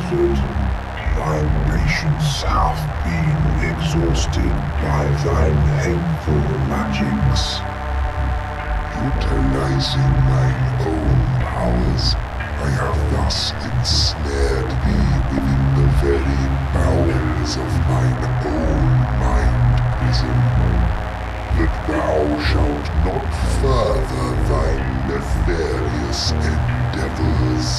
suffered. Thy patience hath been exhausted by thine hateful magics. Utilizing mine own powers, I have thus ensnared thee within the very bowels of mine own mind prison, that thou shalt not further thy nefarious endeavors.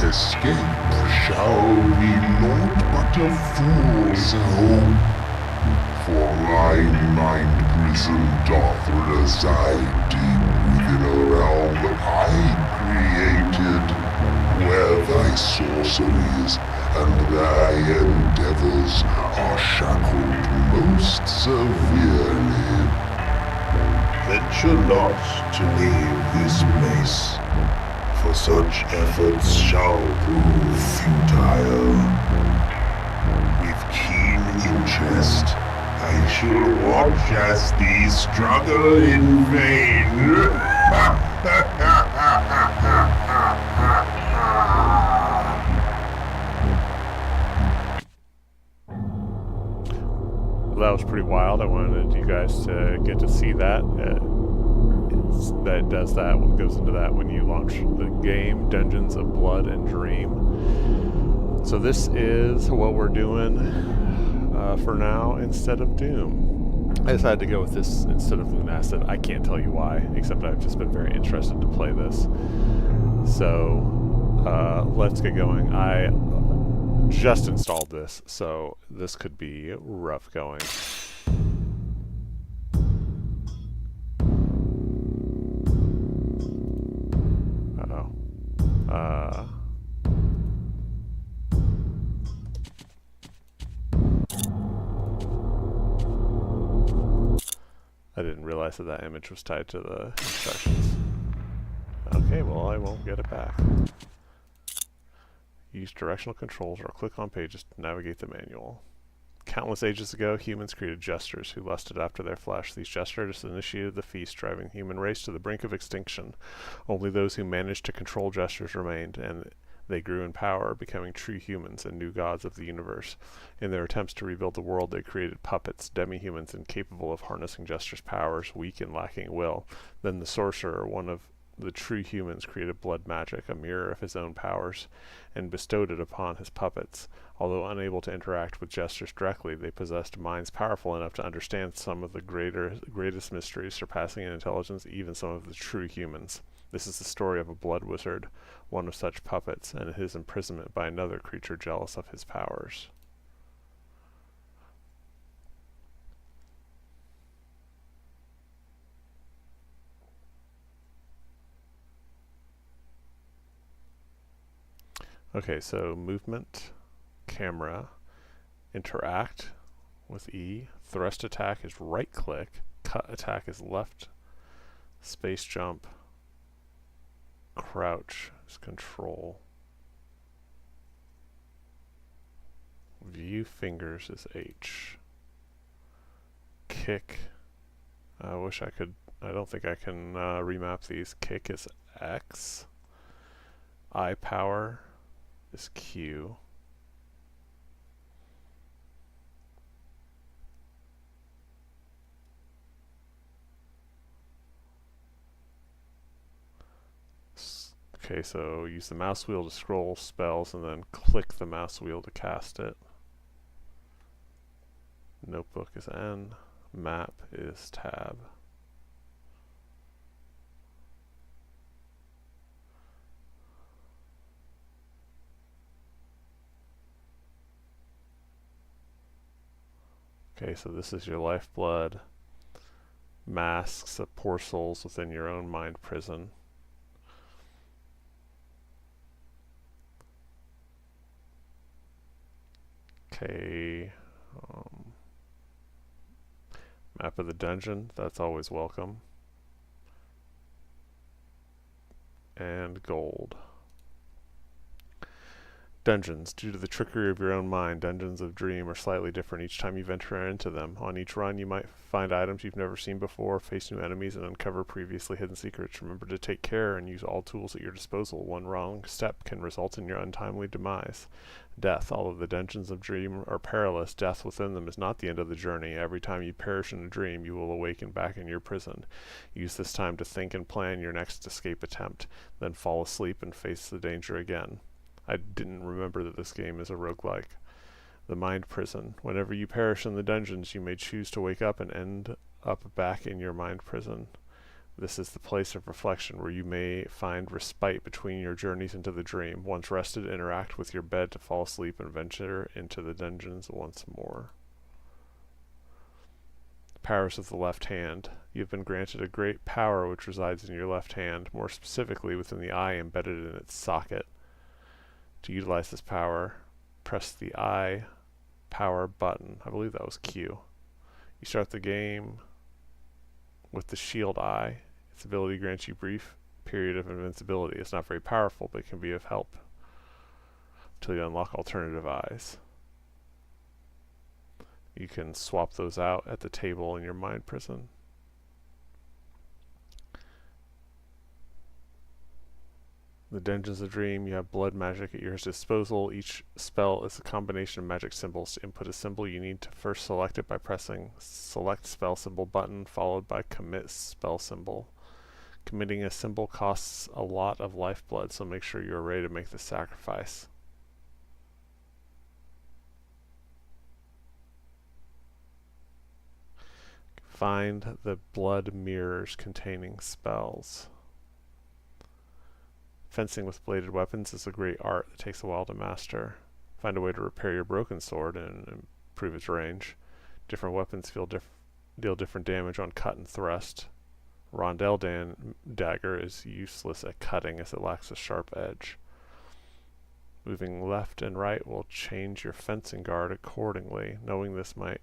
Escape shall be naught but a fool's hope, for my mind prison doth reside deep within a realm I created, where thy sorceries and thy endeavors are shackled most severely. Venture not to leave this place, for such efforts shall prove futile. With keen interest, I shall watch as thee struggle in vain. Well, that was pretty wild. I wanted you guys to get to see that. That does that, what goes into that when you launch the game, Dungeons of Blood and Dream. So this is what we're doing for now instead of Doom. I decided to go with this instead of Lunacid. I can't tell you why, except I've just been very interested to play this. So let's get going. I just installed this, so this could be rough going. I didn't realize that image was tied to the instructions. Okay, well I won't get it back. Use directional controls or click on pages to navigate the manual. Countless ages ago, humans created jesters who lusted after their flesh. These jesters initiated the feast, driving the human race to the brink of extinction. Only those who managed to control jesters remained, and they grew in power, becoming true humans and new gods of the universe. In their attempts to rebuild the world, they created puppets, demi-humans incapable of harnessing jesters' powers, weak and lacking will. Then the sorcerer, one of the true humans, created blood magic, a mirror of his own powers, and bestowed it upon his puppets. Although unable to interact with jesters directly, they possessed minds powerful enough to understand some of the greatest mysteries, surpassing in intelligence even some of the true humans. This is the story of a blood wizard, one of such puppets, and his imprisonment by another creature jealous of his powers. Okay, so movement, camera, interact with E, thrust attack is right click, cut attack is left, space jump, crouch is control, view fingers is H, kick, I don't think I can remap these, kick is X, eye power is Q, okay, so use the mouse wheel to scroll spells and then click the mouse wheel to cast it. Notebook is N, map is tab. Okay, so this is your lifeblood. Masks of poor souls within your own mind prison. Okay. Map of the dungeon, that's always welcome. And gold. Dungeons. Due to the trickery of your own mind, dungeons of dream are slightly different each time you venture into them. On each run, you might find items you've never seen before, face new enemies, and uncover previously hidden secrets. Remember to take care and use all tools at your disposal. One wrong step can result in your untimely demise. Death. All of the dungeons of dream are perilous. Death within them is not the end of the journey. Every time you perish in a dream, you will awaken back in your prison. Use this time to think and plan your next escape attempt, then fall asleep and face the danger again. I didn't remember that this game is a roguelike. The Mind Prison. Whenever you perish in the dungeons, you may choose to wake up and end up back in your mind prison. This is the place of reflection where you may find respite between your journeys into the dream. Once rested, interact with your bed to fall asleep and venture into the dungeons once more. Powers of the left hand. You have been granted a great power which resides in your left hand, more specifically within the eye embedded in its socket. To utilize this power, press the I power button. I believe that was Q. You start the game with the shield eye. Its ability grants you a brief period of invincibility. It's not very powerful, but it can be of help until you unlock alternative eyes. You can swap those out at the table in your mind prison. The Dungeons of Dream, you have blood magic at your disposal. Each spell is a combination of magic symbols. To input a symbol, you need to first select it by pressing Select Spell Symbol button, followed by Commit Spell Symbol. Committing a symbol costs a lot of lifeblood, so make sure you're ready to make the sacrifice. Find the blood mirrors containing spells. Fencing with bladed weapons is a great art that takes a while to master. Find a way to repair your broken sword and improve its range. Different weapons deal different damage on cut and thrust. Rondell dagger is useless at cutting as it lacks a sharp edge. Moving left and right will change your fencing guard accordingly. Knowing this might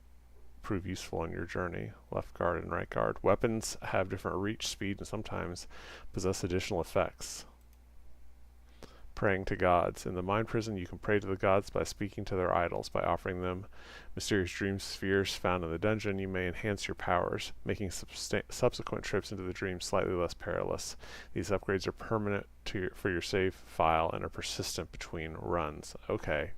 prove useful on your journey. Left guard and right guard. Weapons have different reach, speed, and sometimes possess additional effects. Praying to gods. In the mind prison, you can pray to the gods by speaking to their idols. By offering them mysterious dream spheres found in the dungeon, you may enhance your powers, making subsequent trips into the dream slightly less perilous. These upgrades are permanent for your save file and are persistent between runs. Okay.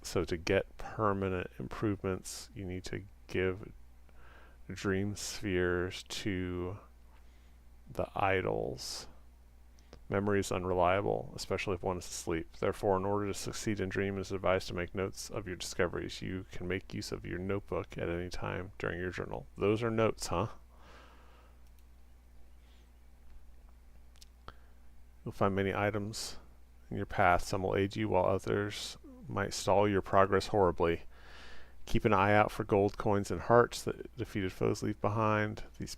So to get permanent improvements, you need to give dream spheres to the idols. Memory is unreliable, especially if one is asleep. Therefore, in order to succeed in dream, it is advised to make notes of your discoveries. You can make use of your notebook at any time during your journal. Those are notes, huh? You'll find many items in your path. Some will aid you, while others might stall your progress horribly. Keep an eye out for gold coins and hearts that defeated foes leave behind. These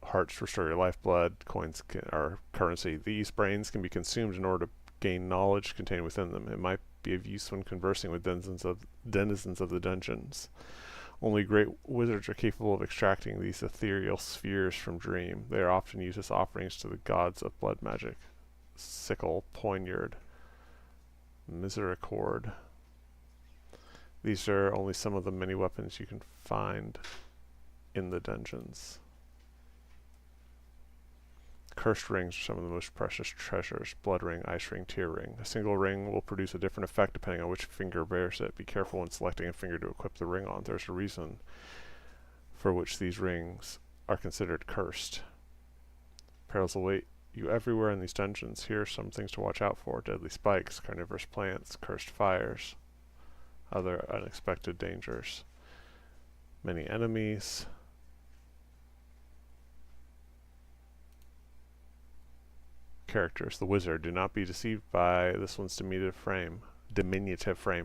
hearts restore your lifeblood. Coins are currency. These brains can be consumed in order to gain knowledge contained within them. It might be of use when conversing with denizens of the dungeons. Only great wizards are capable of extracting these ethereal spheres from dream. They are often used as offerings to the gods of blood magic. Sickle, poignard, misericord. These are only some of the many weapons you can find in the dungeons. Cursed rings are some of the most precious treasures. Blood ring, ice ring, tear ring. A single ring will produce a different effect depending on which finger bears it. Be careful when selecting a finger to equip the ring on. There's a reason for which these rings are considered cursed. Perils await you everywhere in these dungeons. Here are some things to watch out for. Deadly spikes, carnivorous plants, cursed fires, other unexpected dangers. Many enemies. Characters. The wizard. Do not be deceived by this one's diminutive frame,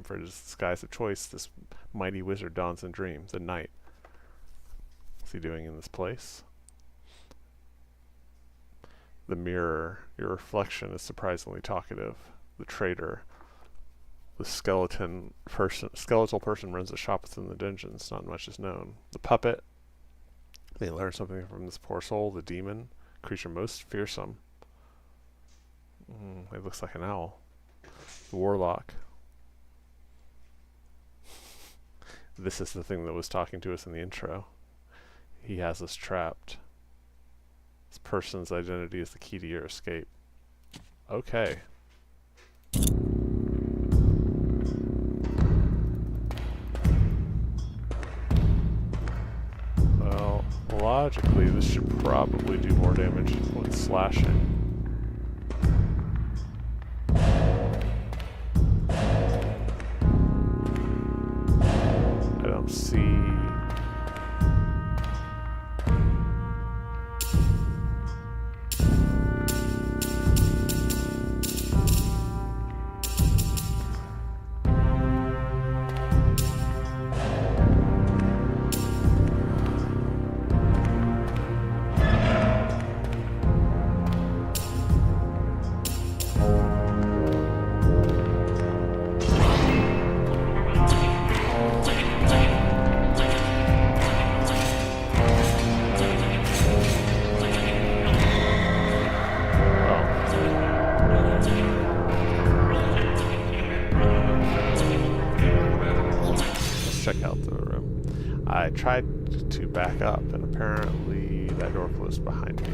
for it is the disguise of choice this mighty wizard dons in dream. The knight. What's he doing in this place? The mirror. Your reflection is surprisingly talkative. The traitor. The skeletal person runs a shop within the dungeons. Not much is known. The puppet. They learn something from this poor soul. The demon. Creature most fearsome. It looks like an owl. The warlock. This is the thing that was talking to us in the intro. He has us trapped. This person's identity is the key to your escape. Okay. Well, logically, this should probably do more damage when slashing. I don't see... check out the room. I tried to back up, and apparently that door closed behind me.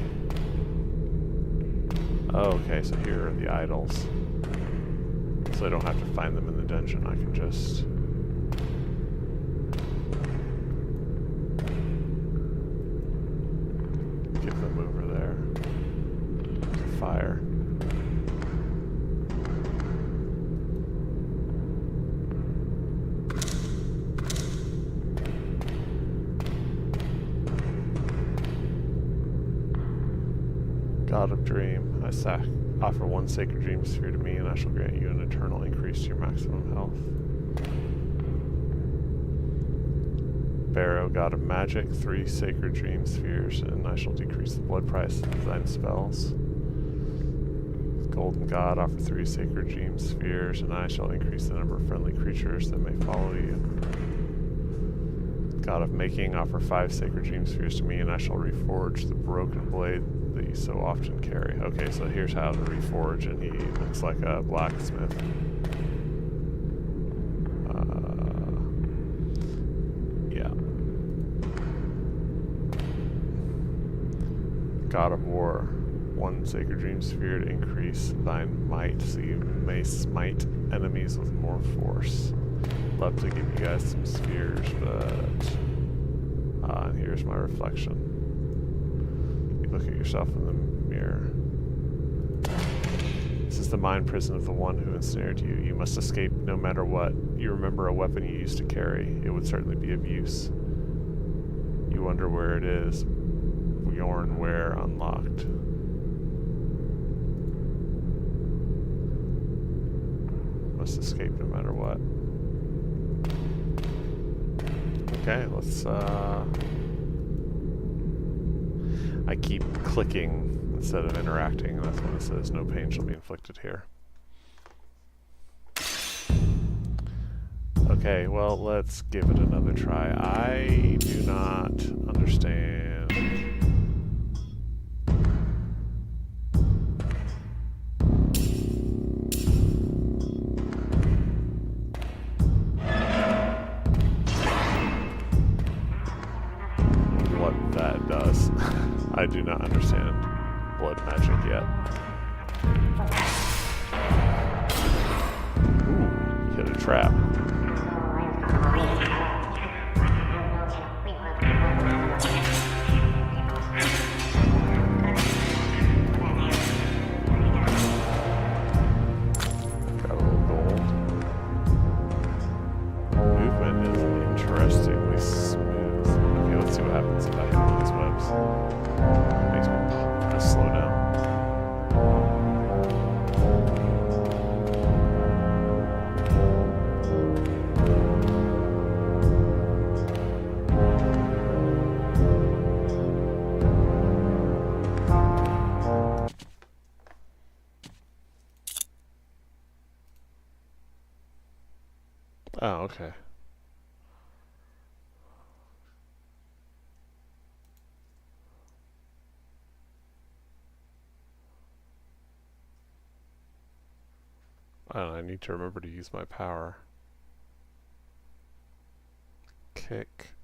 Oh, okay, so here are the idols. So I don't have to find them in the dungeon, I can just... give them over there. Fire. God of Dream, I offer one sacred dream sphere to me, and I shall grant you an eternal increase to your maximum health. Barrow, God of Magic, 3 sacred dream spheres, and I shall decrease the blood price of thine spells. Golden God, offer 3 sacred dream spheres, and I shall increase the number of friendly creatures that may follow you. God of Making, offer 5 sacred dream spheres to me, and I shall reforge the broken blade that you so often carry. Okay, so here's how to reforge, and he looks like a blacksmith. Yeah. God of War, 1 sacred dream sphere to increase thine might, so you may smite enemies with more force. Love to give you guys some spheres, but and here's my reflection. You look at yourself in the mirror. This is the mind prison of the one who ensnared you. You must escape no matter what. You remember a weapon you used to carry. It would certainly be of use. You wonder where it is. Bjorn where unlocked. Must escape no matter what. Okay, let's I keep clicking instead of interacting, and that's when it says no pain shall be inflicted here. Okay, well, let's give it another try. I do not understand. What that does. I do not understand blood magic yet. Ooh, hit a trap. Got a little gold. Movement is interestingly smooth. Okay, let's see what happens if I hit one of these webs. Makes me just slow down. Oh, okay. I need to remember to use my power. Kick.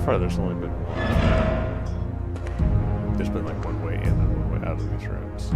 far there's only been one. There's been like one way in and one way out of these rooms.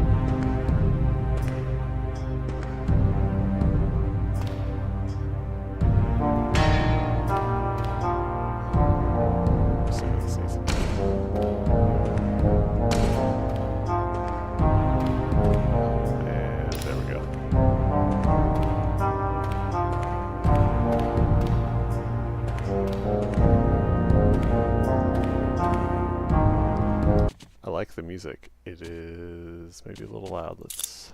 The music, it is maybe a little loud. Let's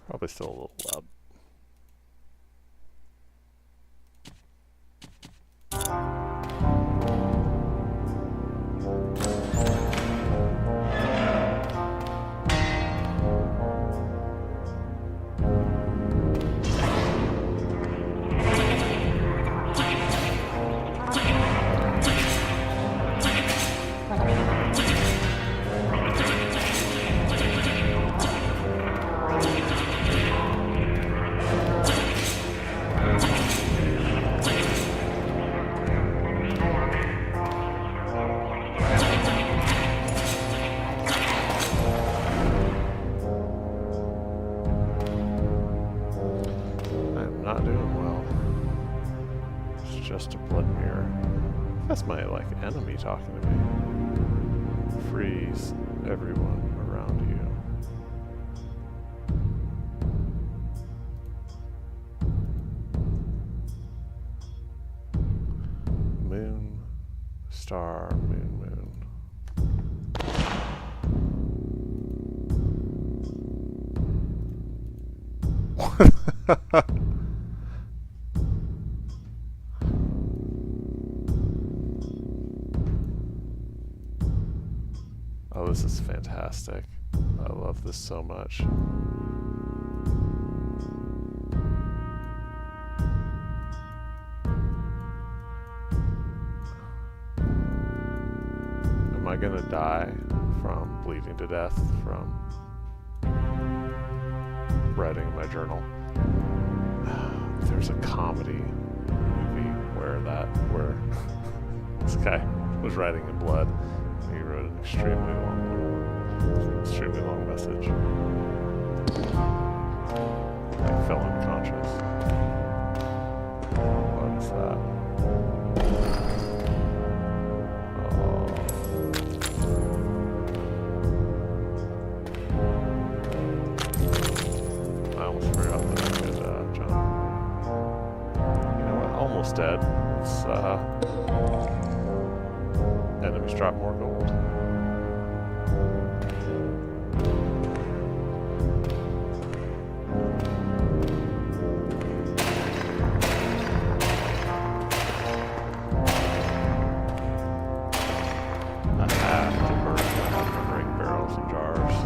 probably still a little loud. Enemy talking to me. Freeze everyone around you. Moon, star, moon, moon. Oh, this is fantastic. I love this so much. Am I gonna die from bleeding to death from writing my journal? There's a comedy movie where this guy was writing in blood. He wrote an extremely long message. I fell unconscious. What is that? Oh. drop more gold. I have to break barrels and jars.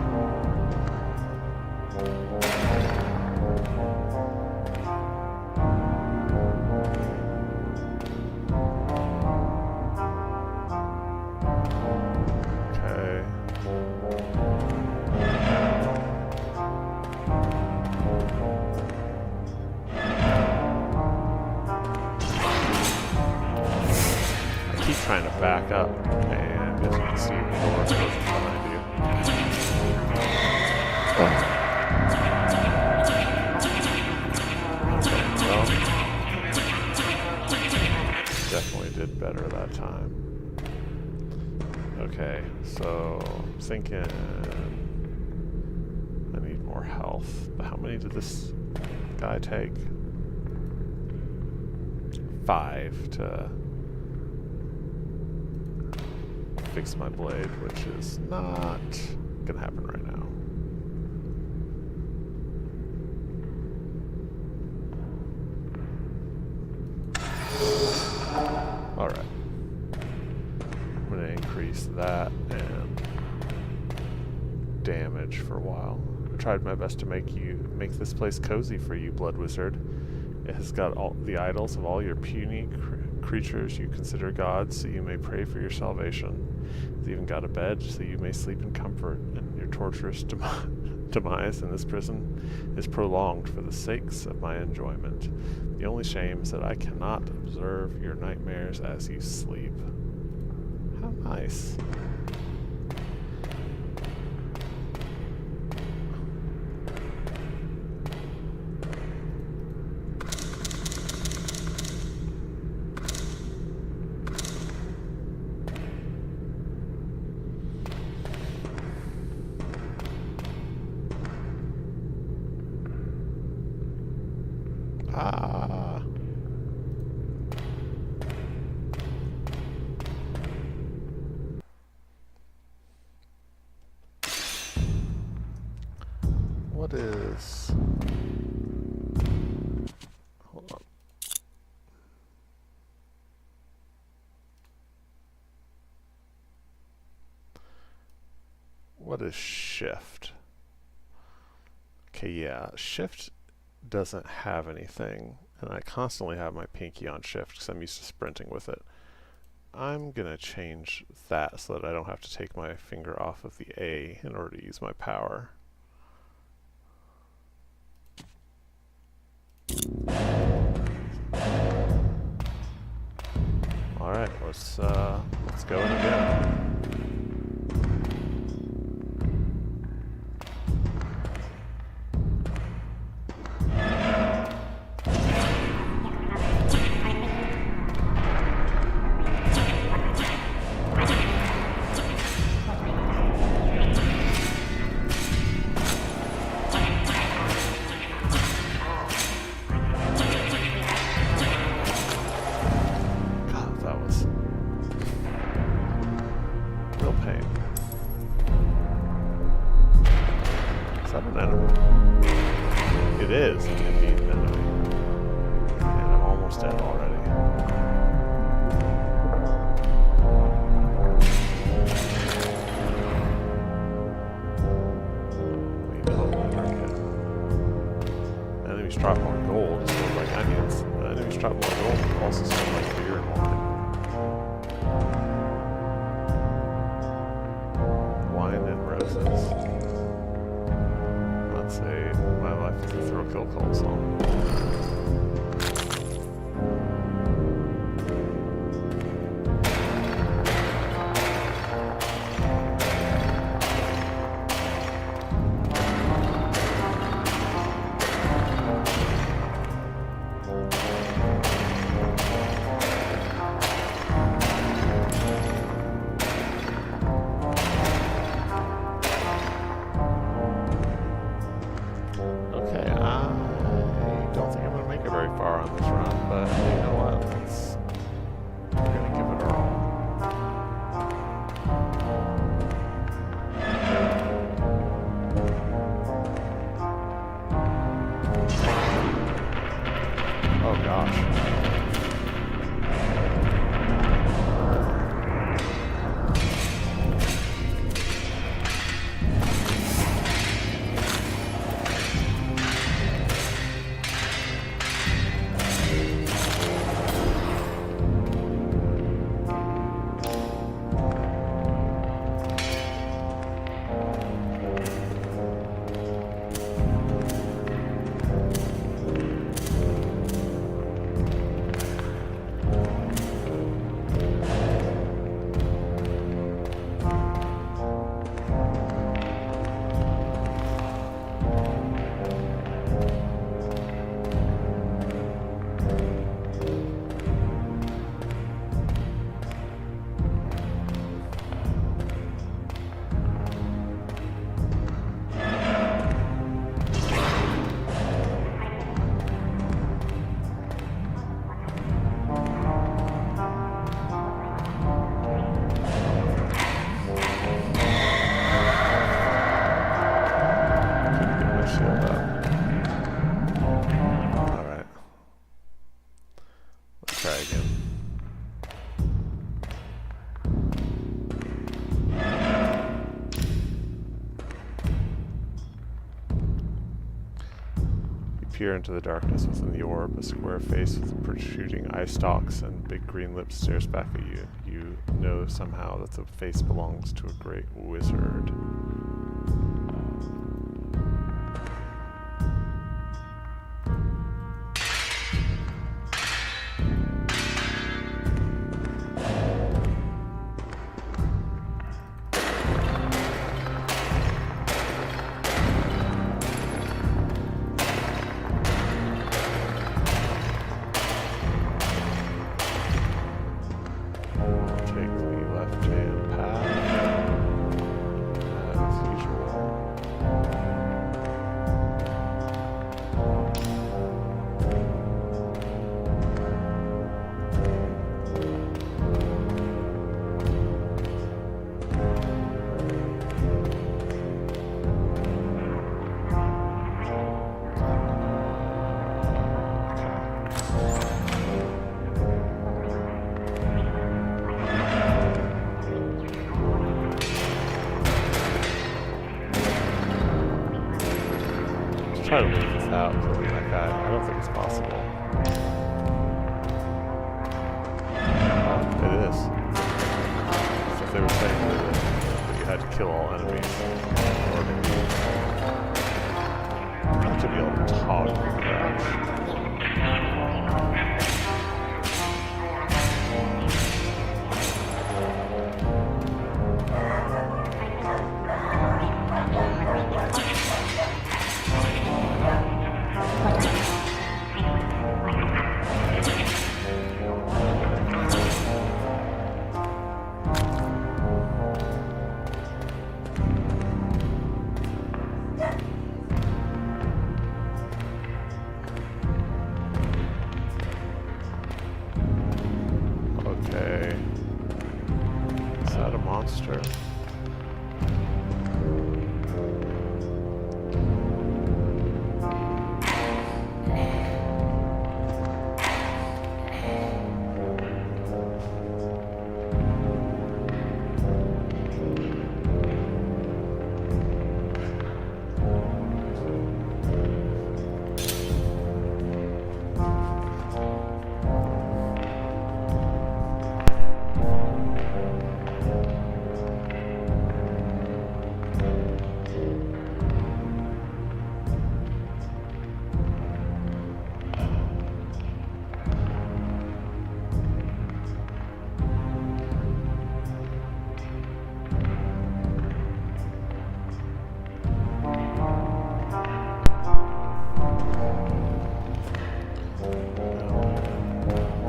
Trying to back up, and as you can see, the door closes behind you. Well, definitely did better that time. Okay, so I'm thinking I need more health. But how many did this guy take? 5 to fix my blade, which is not gonna happen right now. Alright. I'm gonna increase that and damage for a while. I tried my best to make this place cozy for you, Blood Wizard. It has got all the idols of all your puny creatures you consider gods, so you may pray for your salvation. It's even got a bed, so you may sleep in comfort, and your torturous demise in this prison is prolonged for the sakes of my enjoyment. The only shame is that I cannot observe your nightmares as you sleep. How nice. What is... Hold on. What is shift? Okay, yeah, shift doesn't have anything, and I constantly have my pinky on shift because I'm used to sprinting with it. I'm gonna change that so that I don't have to take my finger off of the A in order to use my power. Alright, let's go in again. Drop more gold, so like onions. Enemies drop more gold, but also smell like beer and wine. Wine and roses. Let's say my life is a throw kill call song. peer into the darkness within the orb. A square face with protruding eye stalks and big green lips stares back at you. You know somehow that the face belongs to a great wizard. Try to leave this out, killing that guy. I don't think it's possible. It is. So if they were saying that you had to kill all enemies in order to not to be able to toggle the crash. Okay. Is that a monster?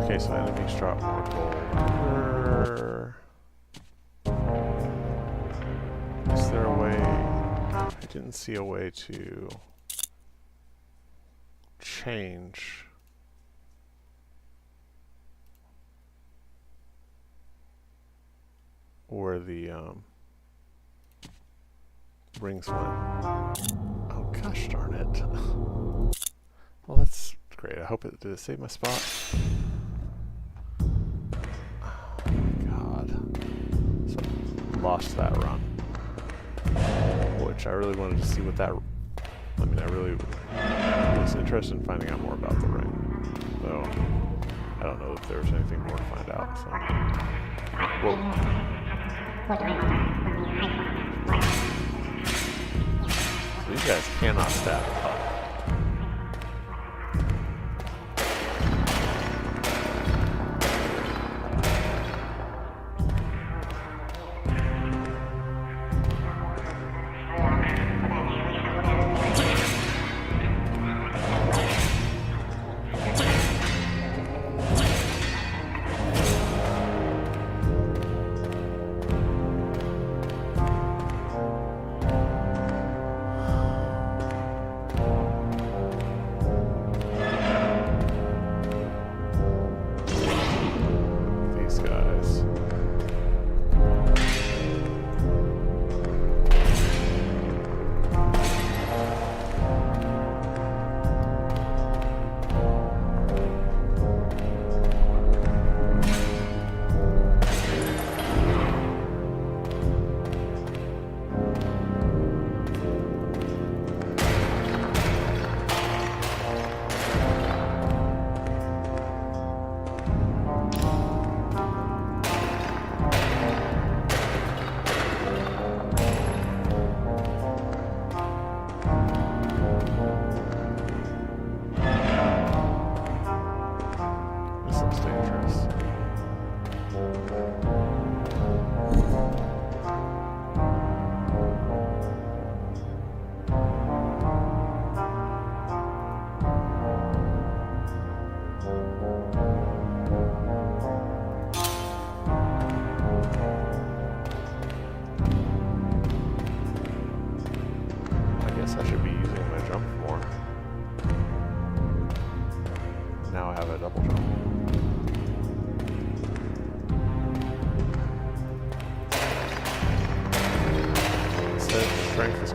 Okay, so enemies drop more gold. Is there a way? I didn't see a way to change where the rings went. Oh gosh darn it. Well, that's great. I hope it did it save my spot. Lost that run, which I really wanted to see what that. I mean, I really was interested in finding out more about the ring, though I don't know if there was anything more to find out. So, whoa. So these guys cannot stab up.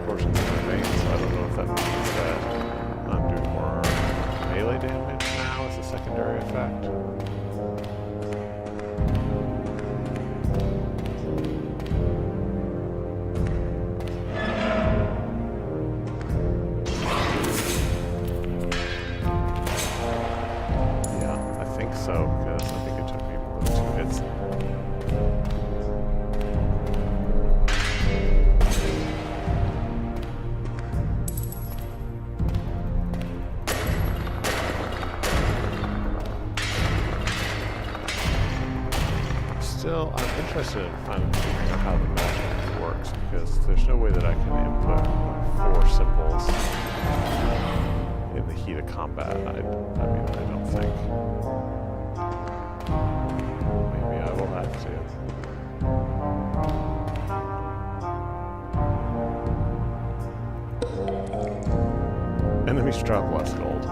portions of my veins, so I don't know if that means that I'm doing more melee damage now as a secondary effect. Yeah, I think so, because I think it took me more than 2 hits. Still, I'm interested in figuring out how the magic works, because there's no way that I can input 4 symbols in the heat of combat. I mean, I don't think. Maybe I will have to. Enemies drop less gold.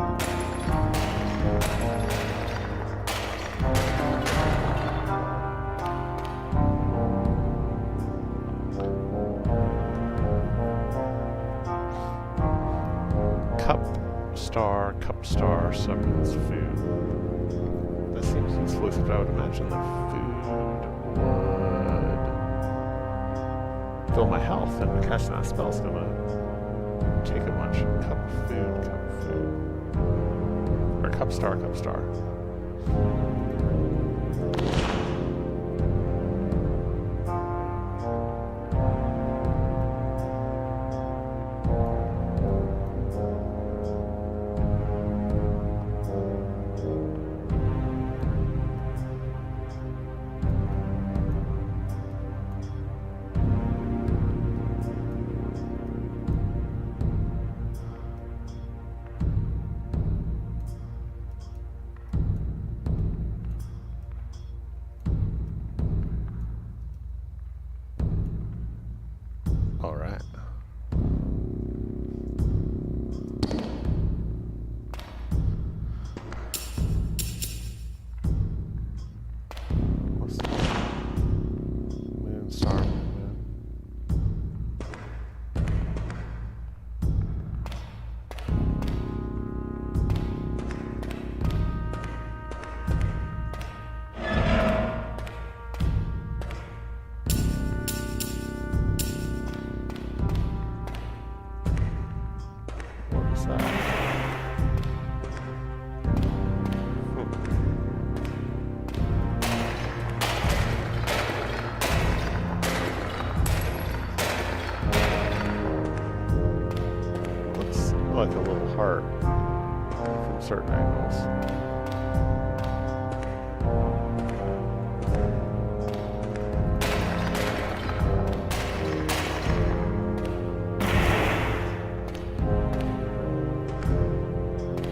Cup star summons food. That seems exclusive, but I would imagine the food would fill my health, and casting that spell is gonna take a bunch. Cup of food. Or cup star. Alright. What's that? Moon, star, moon. Like a little heart from certain angles.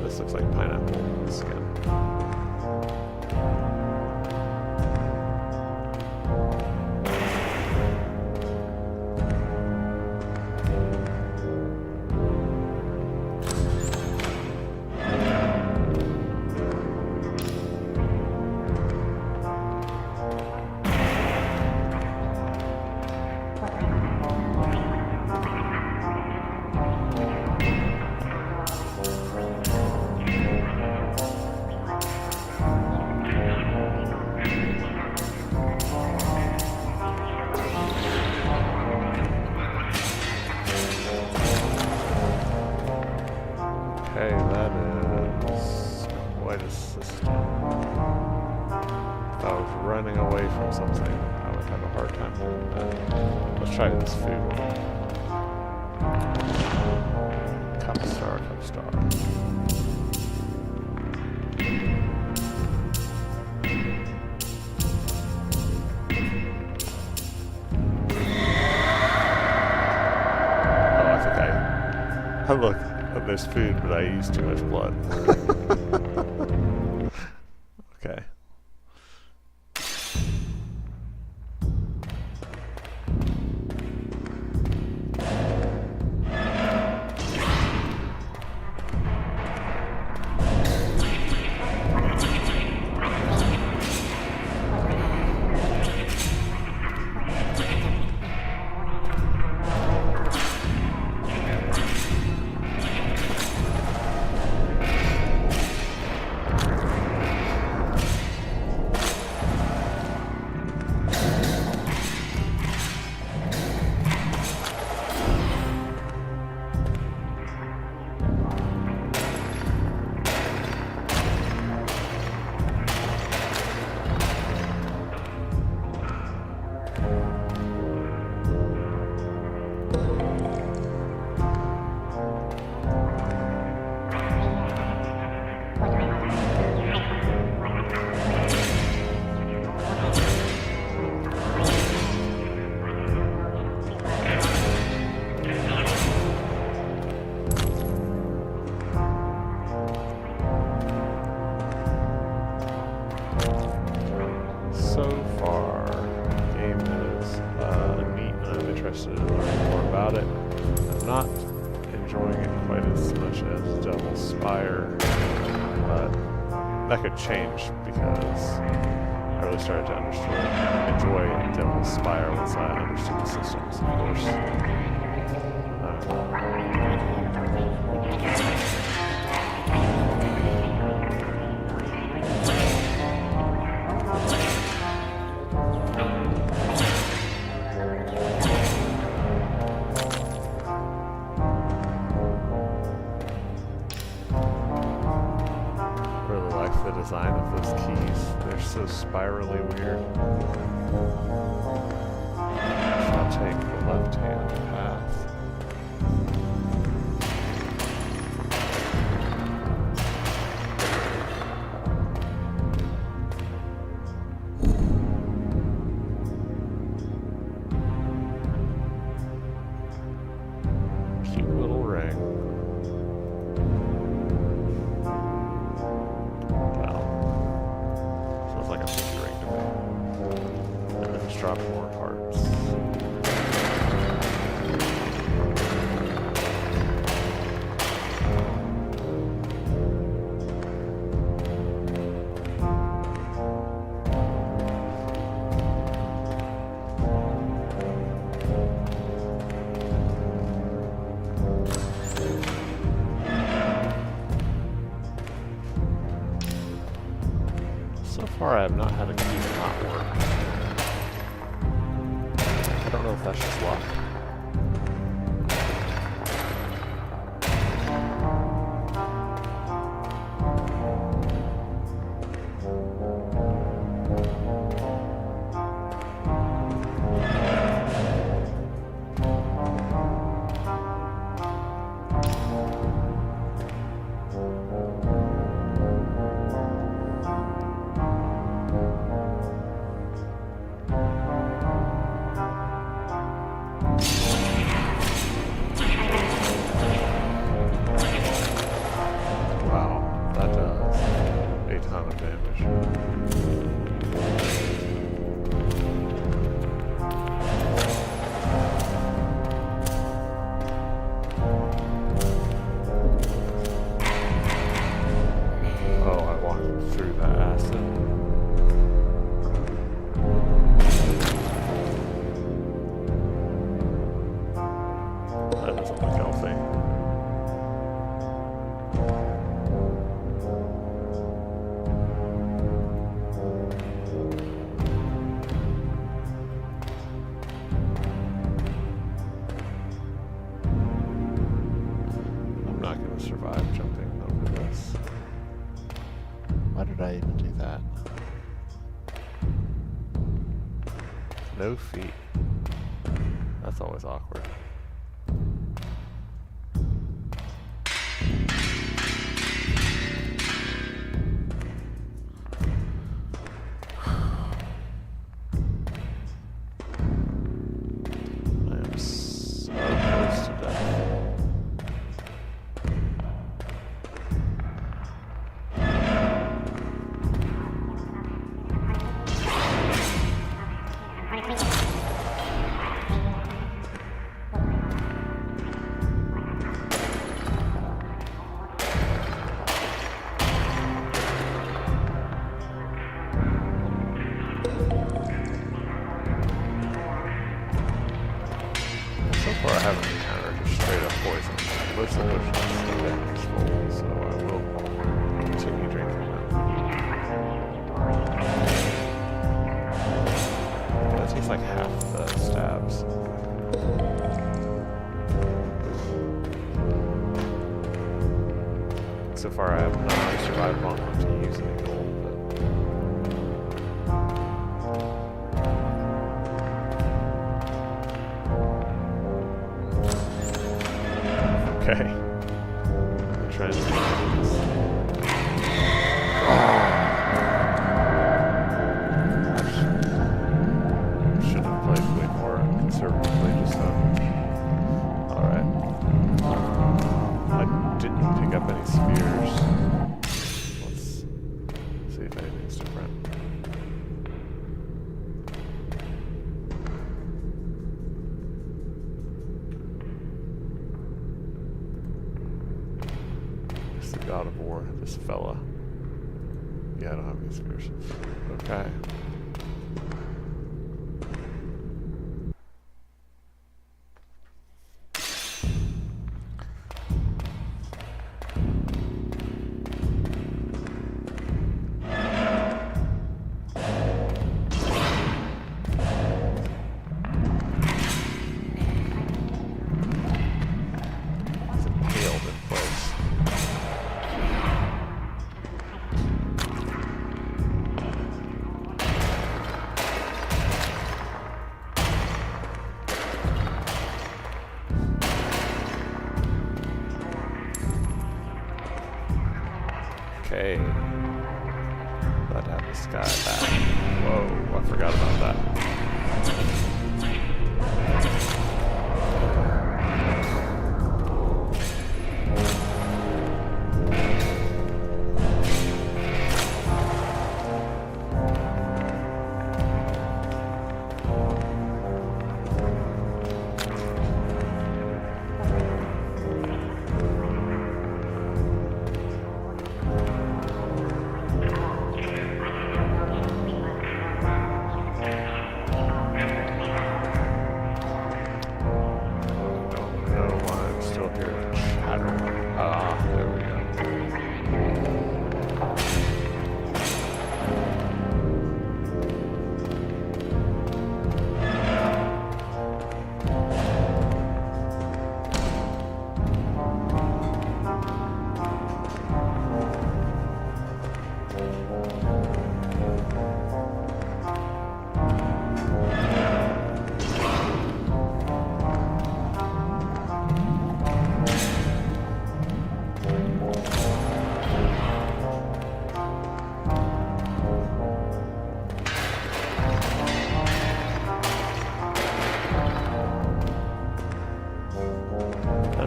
This looks like pineapple skin. Okay, that is quite a system. If I was running away from something, I would have a hard time doing that. Let's try this food one. Cup star. Oh, I think I look. There's food, but I use too much blood. Okay. not enjoying it quite as much as Devil's Spire, but that could change because I really started to enjoy Devil's Spire once I understood the systems, of course. The design of those keys, they're so spirally weird. I'll take the left-hand path. Cute little ring. Like a pinky ring to me. And then just drop more hearts. So far I have not had a key not work. I don't know if that's just luck. Survive jumping over this. Why did I even do that? No feet. That's always awkward. I am so close to death. So far I haven't encountered just straight up poison. Most of the potions are damage full, so I will continue drinking them. That takes like half the stabs. So far I have not survived long enough to use any gold, okay. I'm trying to do this. Should have played way more conservatively just now. Alright. I didn't pick up any spheres. Let's see if anything's different. God of War, this fella. Yeah, I don't have any spears. Okay. Okay. Glad to have the sky back. Whoa, I forgot about that.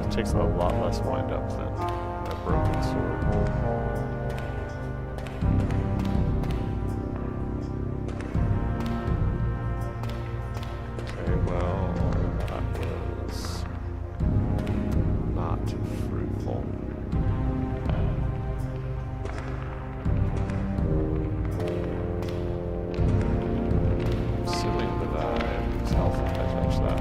Takes a lot less wind up than a broken sword. Okay, well, that was not fruitful. Assuming that I lose health if I touch that.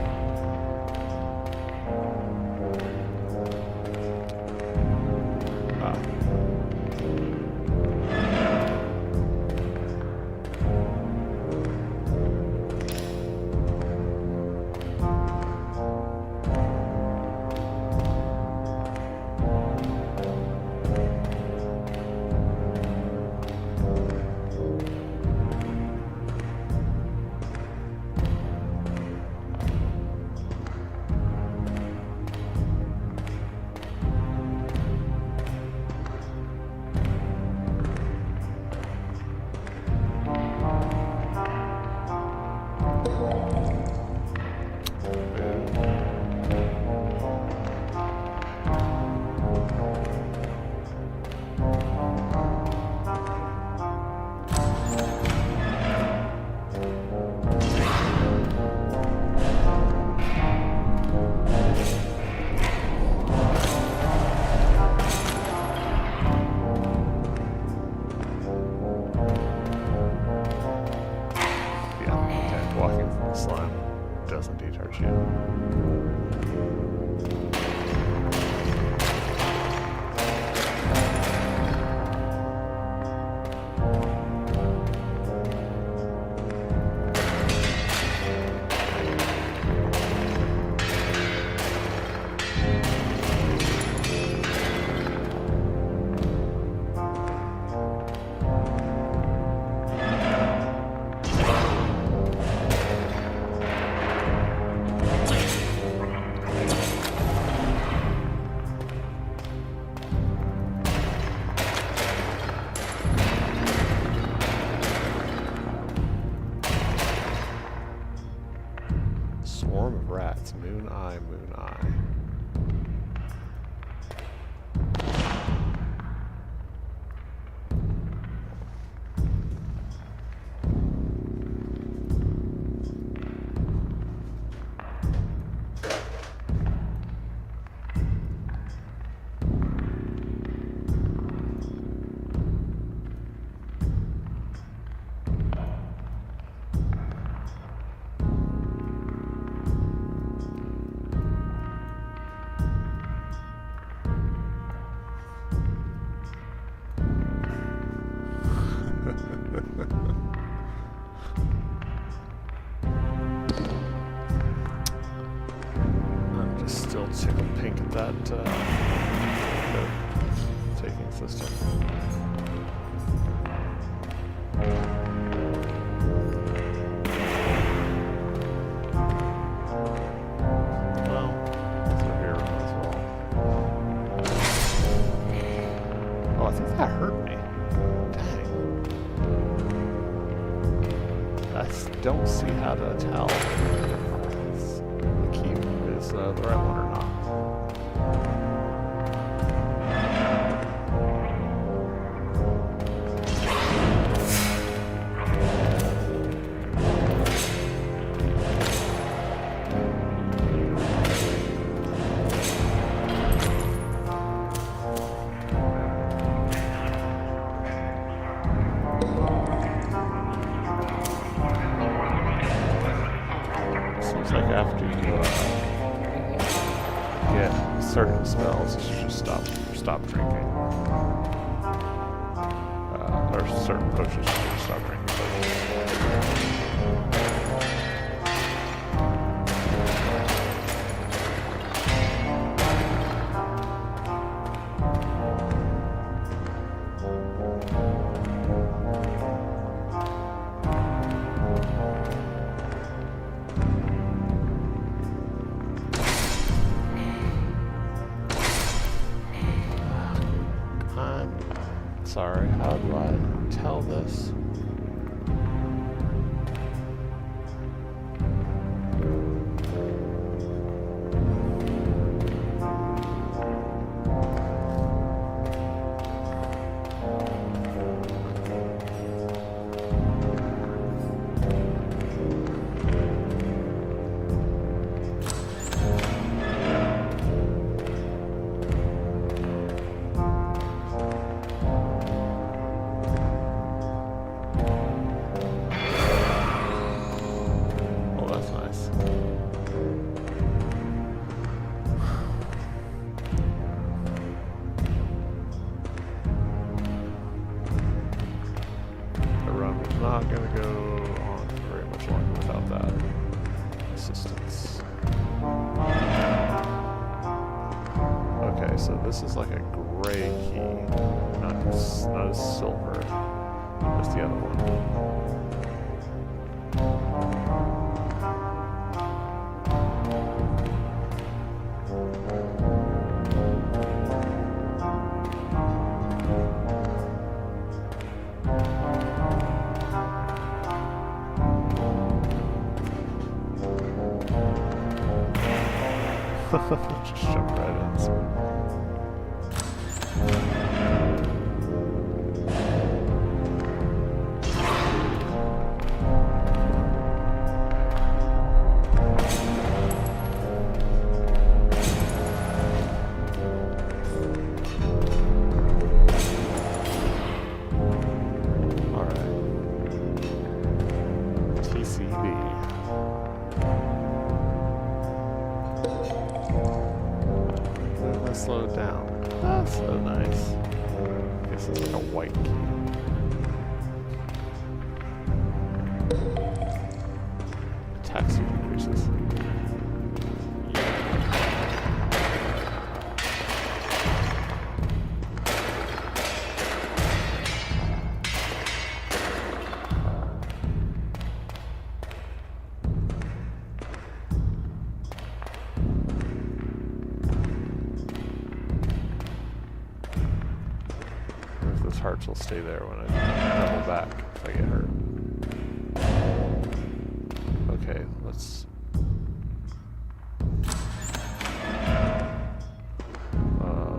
Swarm of rats. Moon eye, moon eye. Still tickle pink at that taking system. Well, through here as well. Oh, I think that hurt me. Dang. I don't see how to tell if the key is the right one or not. Seems like after you get certain spells, you should just stop drinking. Or certain potions, you should just stop drinking potions. Sorry, how do I tell this? Not gonna go on for very much longer without that assistance. Okay, so this is like a gray key, not a silver as the other one. Just jump right in. Alright. TCB. Slow it down. That's so nice. I guess it's like a white key. Attack speed increases. Those hearts will stay there when I double back if I get hurt. Okay, let's...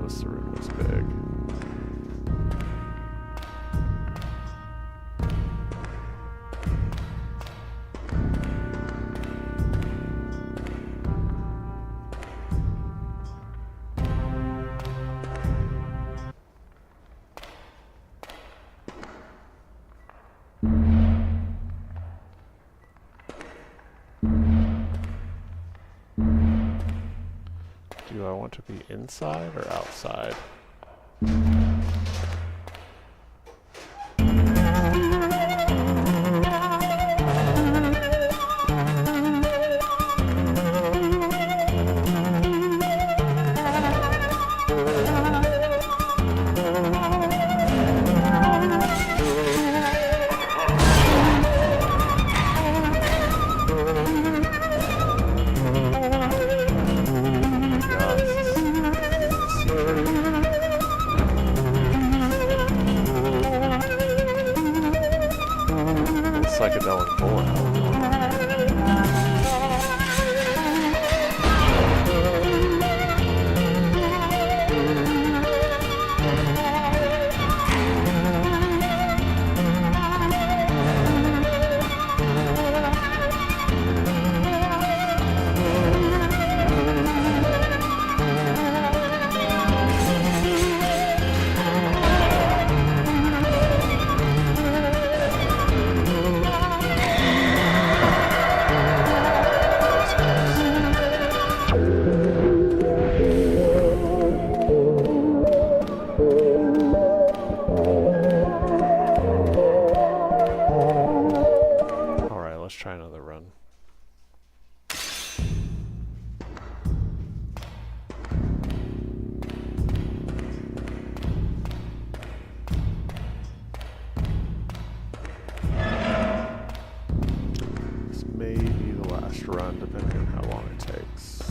this room was big. Do I want to be inside or outside? Last run, depending on how long it takes.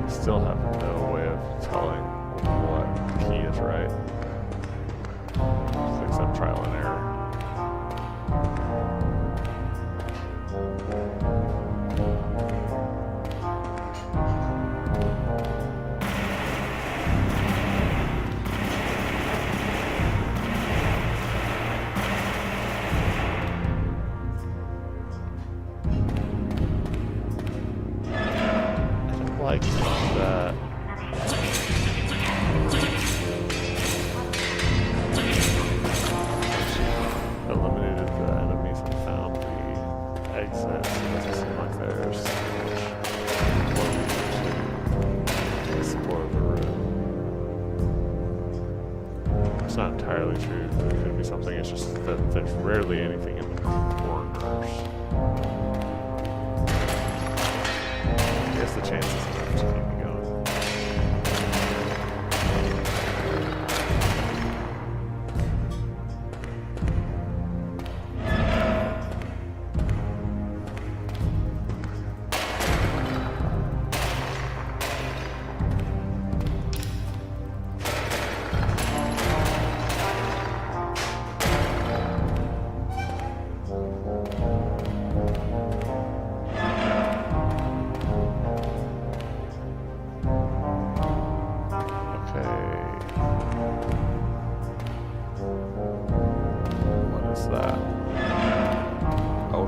Still have no way of telling what key is right. Just accept trial and error. Like that. Eliminated the enemies and found the exits. It doesn't seem like there's to explore the room. It's not entirely true. It could be something. It's just that there's rarely anything in the corners. I guess the chances of it just keep me going.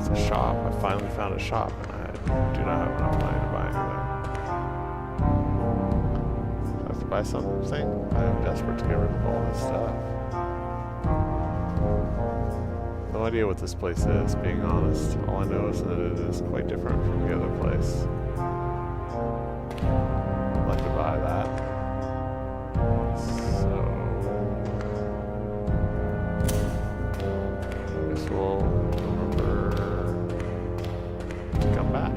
A shop. I finally found a shop and I do not have enough money to buy anything. Do I have to buy something? I am desperate to get rid of all this stuff. No idea what this place is, being honest. All I know is that it is quite different from the other place. I'd like to buy that. So I guess we'll come back.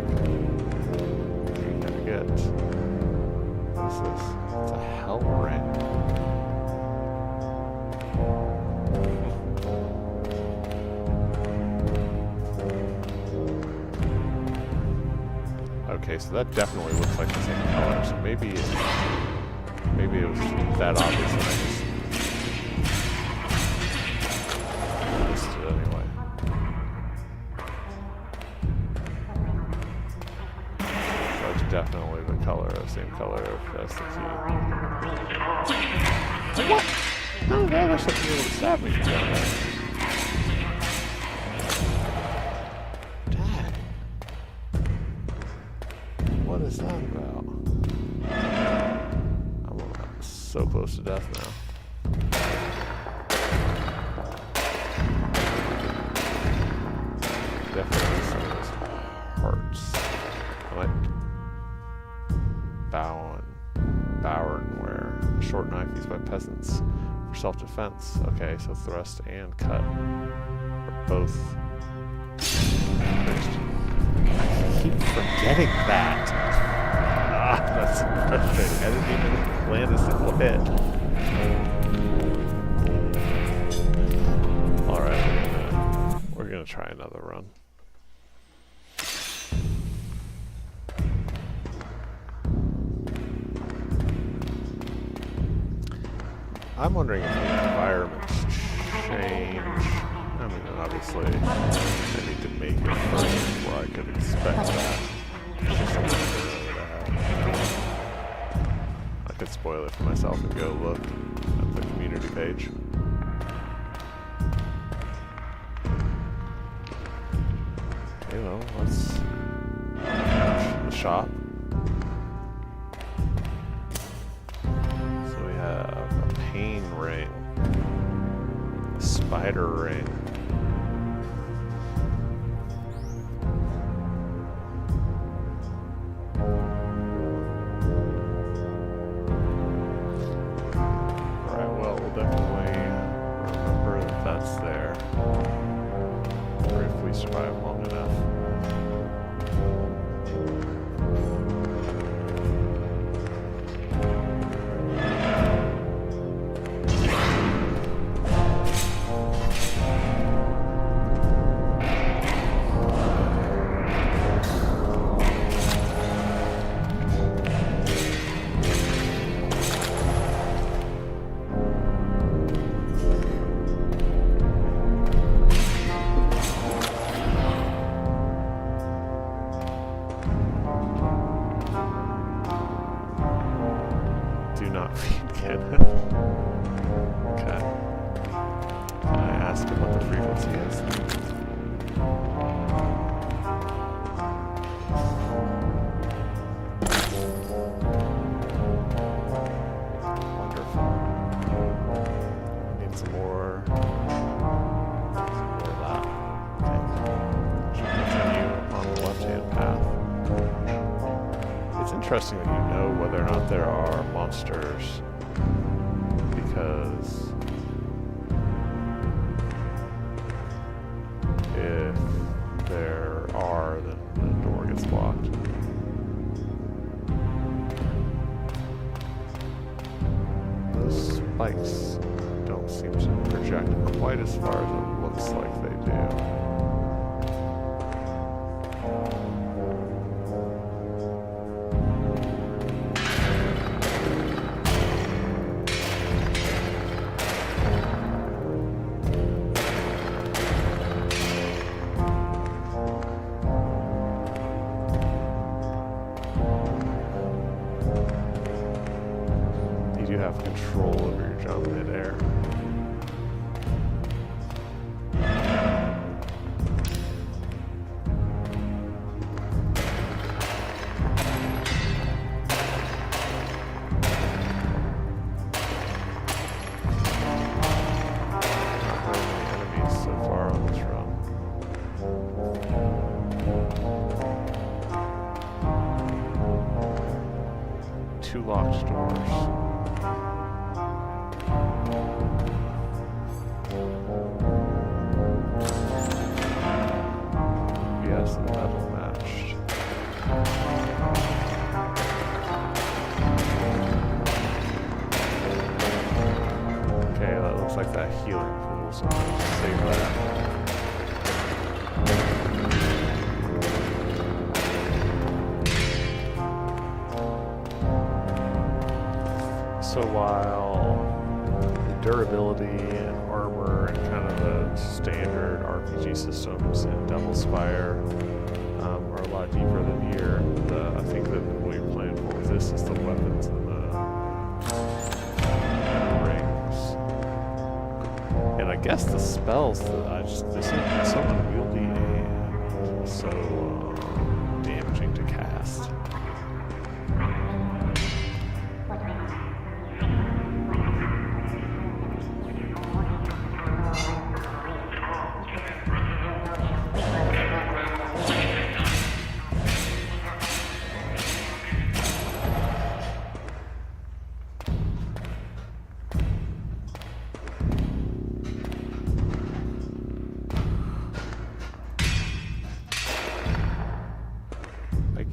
You gotta get. It's a hell ring. Okay, so that definitely looks like the same color. So maybe it was that obvious and I just missed it anyway. Definitely the color, same color as the key. What? No, that I should be able to stab me from down there. Dang. What is that about? I'm so close to death now. Definitely some of those hearts. I might Bowenware, a short knife used by peasants for self-defense. Okay, so thrust and cut are both getting that. That's frustrating. I didn't even land a single hit. Alright, we're gonna try another run. I'm wondering if the environments change. I mean, obviously, I need to make it first before I could expect that. It's just something early to have. I could spoil it for myself and go look at the community page. You know, let's the shop. So we have a pain ring, a spider ring. Alright, well, we'll definitely remember that that's there. Or if we survive long enough. Do not feed cannon. Okay. Can I ask him what the frequency is? Wonderful. Need some more. Some more of that. Okay. Should continue on the left-hand path. It's interesting that you know whether or not there are monsters, because if there are, then the door gets locked. Those spikes don't seem to project quite as far as it looks like they do. You have control over your jump mid-air. Not very many enemies so far on this run. Two locked doors. Yes, the metal matched. Okay, that looks like that healing pool, so I'm going to save that. So while the durability and armor and kind of the standard RPG systems in Devil's Spire are a lot deeper than here, I think that what you're playing for with this is the weapons and the rings. And I guess the spells that they seem so unwieldy and so damaging to cast.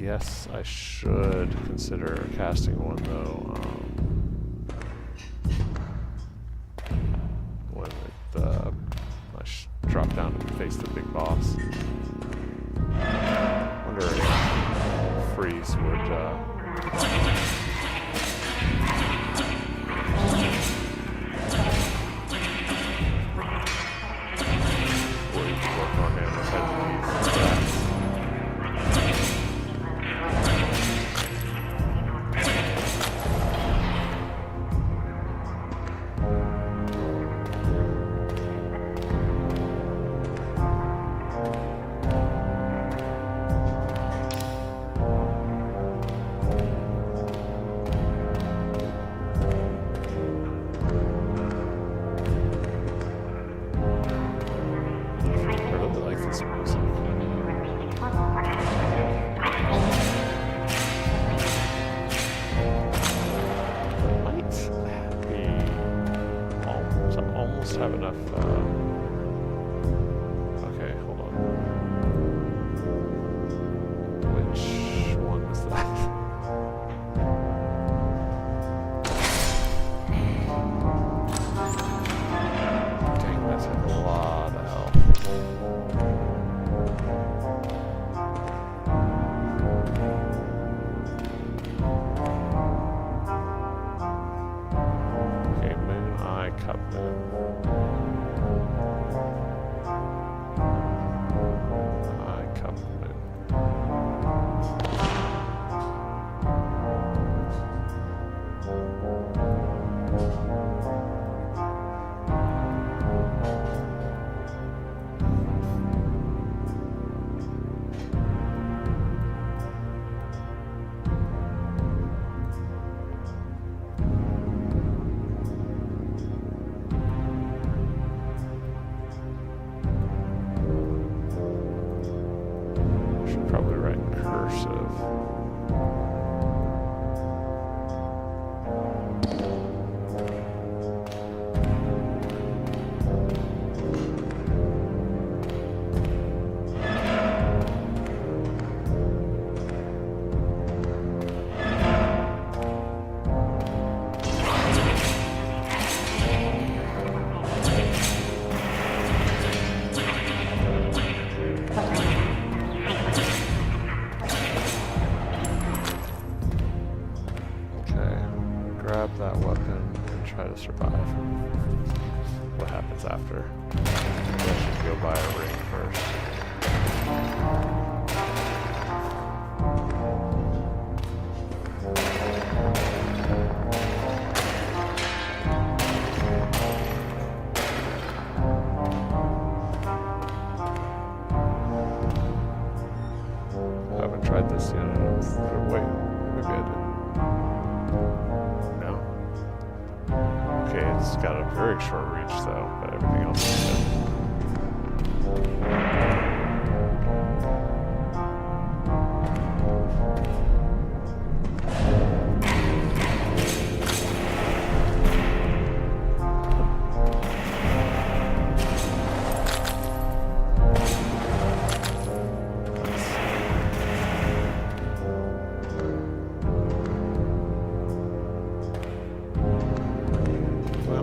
guess I should consider casting one though. When I drop down to face the big boss. Wonder if freeze would work on him if I leave that. Have enough, okay, hold on. Which one was that? Dang, that's a lot of health. Okay, Moon Eye Cup Moon. Probably write in cursive. Grab that weapon and try to survive. What happens after? I should go buy a ring first. I haven't tried this yet. Wait, maybe I did. Okay, it's got a very short reach though, but everything else is good.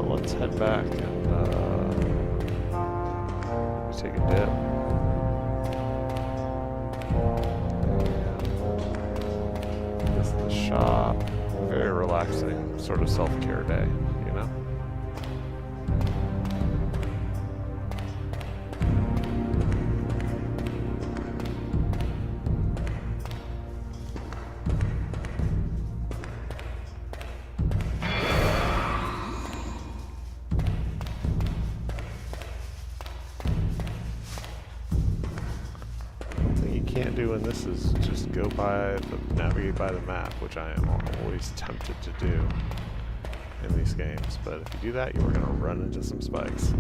Let's head back and take a dip. And this is the shop. Very relaxing, sort of self-care day, you know? Can't do in this is just go navigate by the map, which I am always tempted to do in these games, but if you do that, you are going to run into some spikes.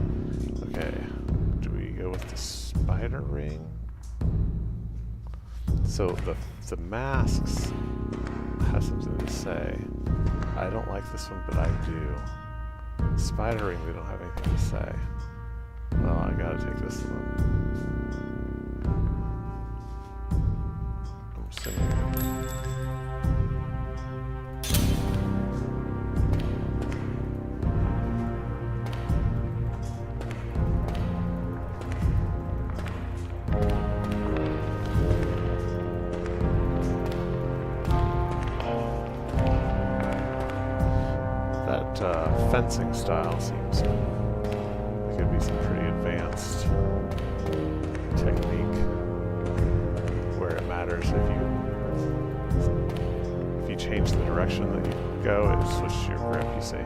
Okay, do we go with the spider ring? So the masks have something to say. I don't like this one, but I do. The spider ring, we don't have anything to say. Well, I gotta take this one. I'm assuming fencing style seems like it'd be some pretty advanced technique where it matters if you change the direction that you go, it switches your grip, you see.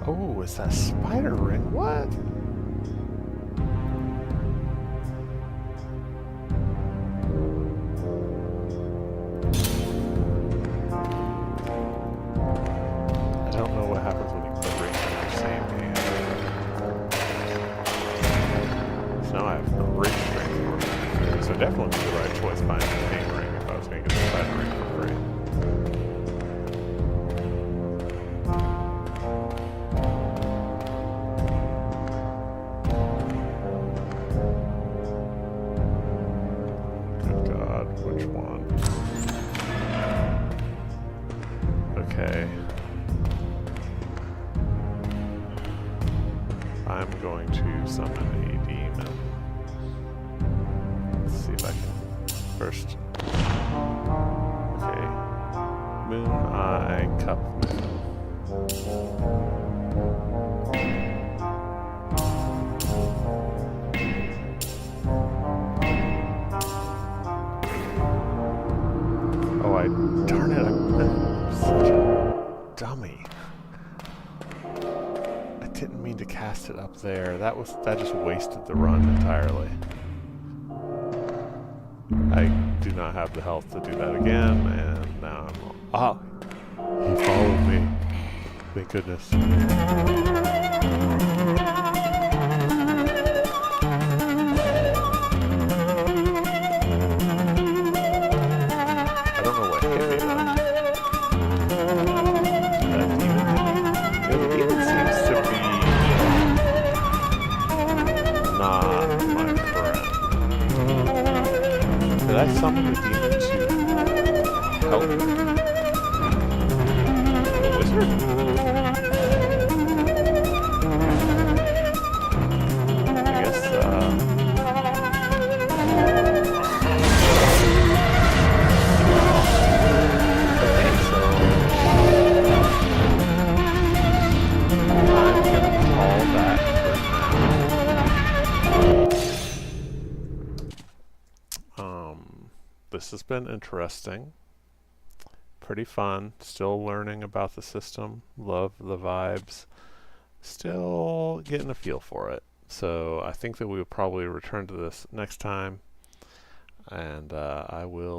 Oh, it's that spider ring. What? I don't know what happens when you put rings in your same game. I'm going to summon a demon. Let's see if I can first. Okay. Moon Eye Cup Moon. Oh, darn it, I'm such a dummy. I didn't mean to cast it up there. That just wasted the run entirely. I do not have the health to do that again, and now I'm... he followed me. Thank goodness. I don't know what hit me then. That demon hit me? Yeah, the demon seems to be not my friend. Did I summon the demon to help the wizard? I guess, okay, so I'm gonna call that for now. This has been interesting. Pretty fun. Still learning about the system. Love the vibes. Still getting a feel for it. So I think that we will probably return to this next time. And I will